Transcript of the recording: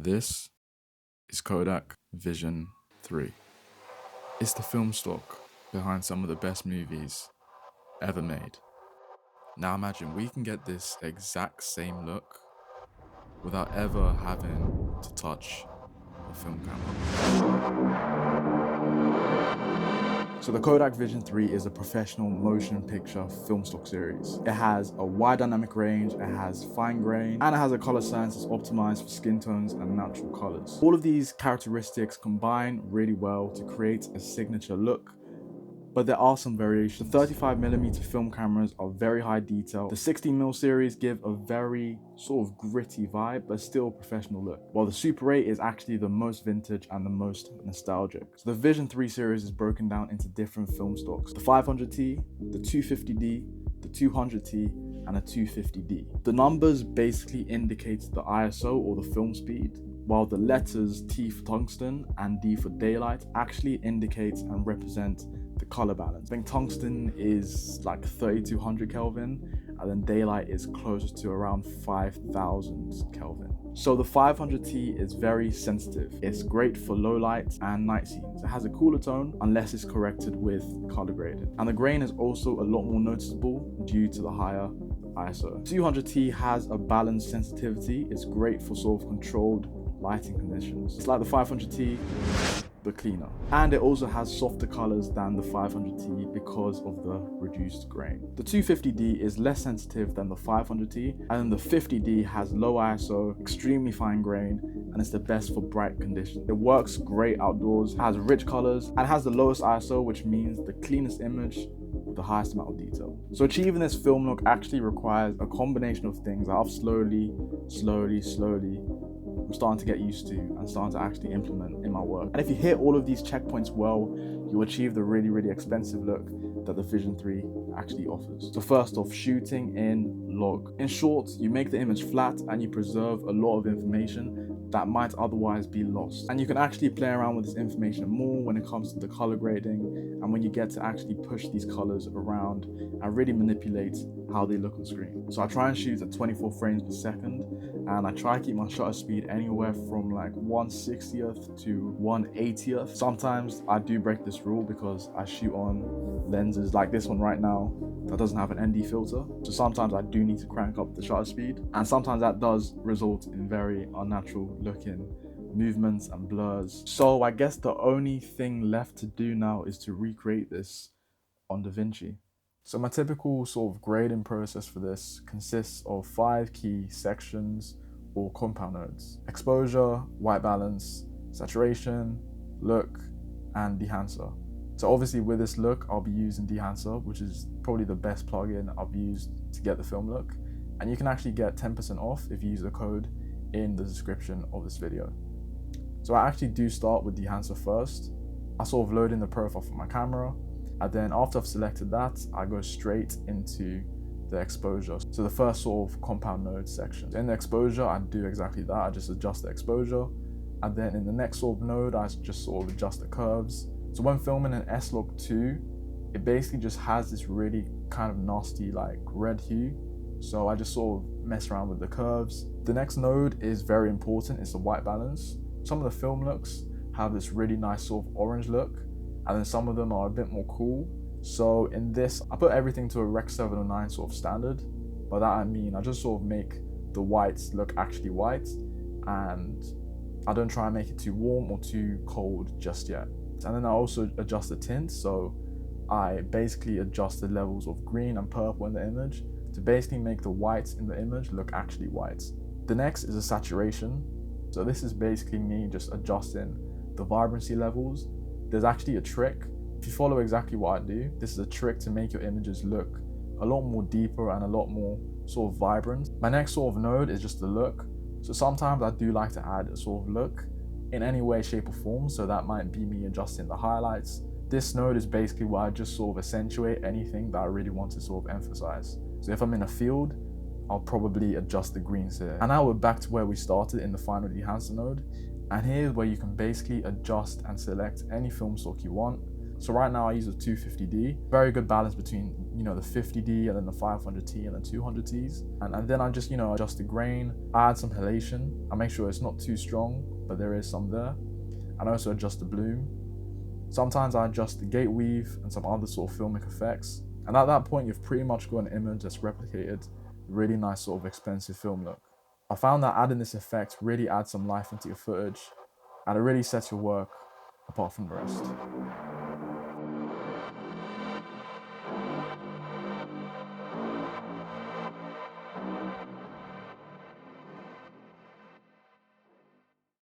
This is Kodak Vision3. It's the film stock behind some of the best movies ever made. Now imagine we can get this exact same look without ever having to touch a film camera. So the Kodak Vision3 is a professional motion picture film stock series. It has a wide dynamic range, it has fine grain, and it has a color science that's optimized for skin tones and natural colors. All of these characteristics combine really well to create a signature look, but there are some variations. The 35mm film cameras are very high detail. The 16mm series give a very sort of gritty vibe, but still professional look. While the Super 8 is actually the most vintage and the most nostalgic. So the Vision 3 series is broken down into different film stocks. The 500T, the 250D, the 200T, and a 250D. The numbers basically indicate the ISO or the film speed, while the letters T for tungsten and D for daylight actually indicate and represent the color balance. I think tungsten is like 3200 Kelvin, and then daylight is closer to around 5000 Kelvin. So the 500T is very sensitive. It's great for low light and night scenes. It has a cooler tone unless it's corrected with color graded. And the grain is also a lot more noticeable due to the higher ISO. 200T has a balanced sensitivity. It's great for sort of controlled lighting conditions. It's like the 500T, but cleaner. And it also has softer colors than the 500T because of the reduced grain. The 250D is less sensitive than the 500T, and then the 50D has low ISO, extremely fine grain, and it's the best for bright conditions. It works great outdoors, has rich colors, and has the lowest ISO, which means the cleanest image with the highest amount of detail. So achieving this film look actually requires a combination of things that I've slowly I'm starting to get used to and starting to actually implement in my work. And if you hit all of these checkpoints well, you achieve the really expensive look that the Vision 3 actually offers. So first off, shooting in log. In short, you make the image flat and you preserve a lot of information that might otherwise be lost. And you can actually play around with this information more when it comes to the color grading and when you get to actually push these colors around and really manipulate how they look on screen. So I try and shoot at 24 frames per second, and I try to keep my shutter speed anywhere from like 1/60th to 1/80th. Sometimes I do break this rule because I shoot on lenses like this one right now that doesn't have an ND filter. So sometimes I do need to crank up the shutter speed, and sometimes that does result in very unnatural looking movements and blurs. So I guess the only thing left to do now is to recreate this on DaVinci. So my typical sort of grading process for this consists of 5 key sections or compound nodes: exposure, white balance, saturation, look, and dehancer. So obviously with this look, I'll be using dehancer, which is probably the best plugin I've used to get the film look. And you can actually get 10% off if you use the code in the description of this video. So I actually do start with dehancer first. I sort of load in the profile from my camera, and then after I've selected that, I go straight into the exposure. So the first sort of compound node section. In the exposure, I do exactly that. I just adjust the exposure. And then in the next sort of node, I just sort of adjust the curves. So when filming an S-Log2, it basically just has this really kind of nasty like red hue. So I just sort of mess around with the curves. The next node is very important. It's the white balance. Some of the film looks have this really nice sort of orange look, and then some of them are a bit more cool. So in this, I put everything to a Rec 709 sort of standard. By that I mean, I just sort of make the whites look actually white, and I don't try and make it too warm or too cold just yet. And then I also adjust the tint, so I basically adjust the levels of green and purple in the image to basically make the whites in the image look actually white. The next is a saturation. So this is basically me just adjusting the vibrancy levels. There's actually a trick. If you follow exactly what I do, this is a trick to make your images look a lot more deeper and a lot more sort of vibrant. My next sort of node is just the look. So sometimes I do like to add a sort of look in any way, shape or form. So that might be me adjusting the highlights. This node is basically where I just sort of accentuate anything that I really want to sort of emphasize. So if I'm in a field, I'll probably adjust the greens here. And now we're back to where we started in the final dehancer node. And here's where you can basically adjust and select any film stock you want. So right now I use a 250D. Very good balance between, you know, the 50D and then the 500T and the 200Ts. And then I just, you know, adjust the grain, add some halation. I make sure it's not too strong, but there is some there. And I also adjust the bloom. Sometimes I adjust the gate weave and some other sort of filmic effects. And at that point, you've pretty much got an image that's replicated a really nice sort of expensive film look. I found that adding this effect really adds some life into your footage, and it really sets your work apart from the rest.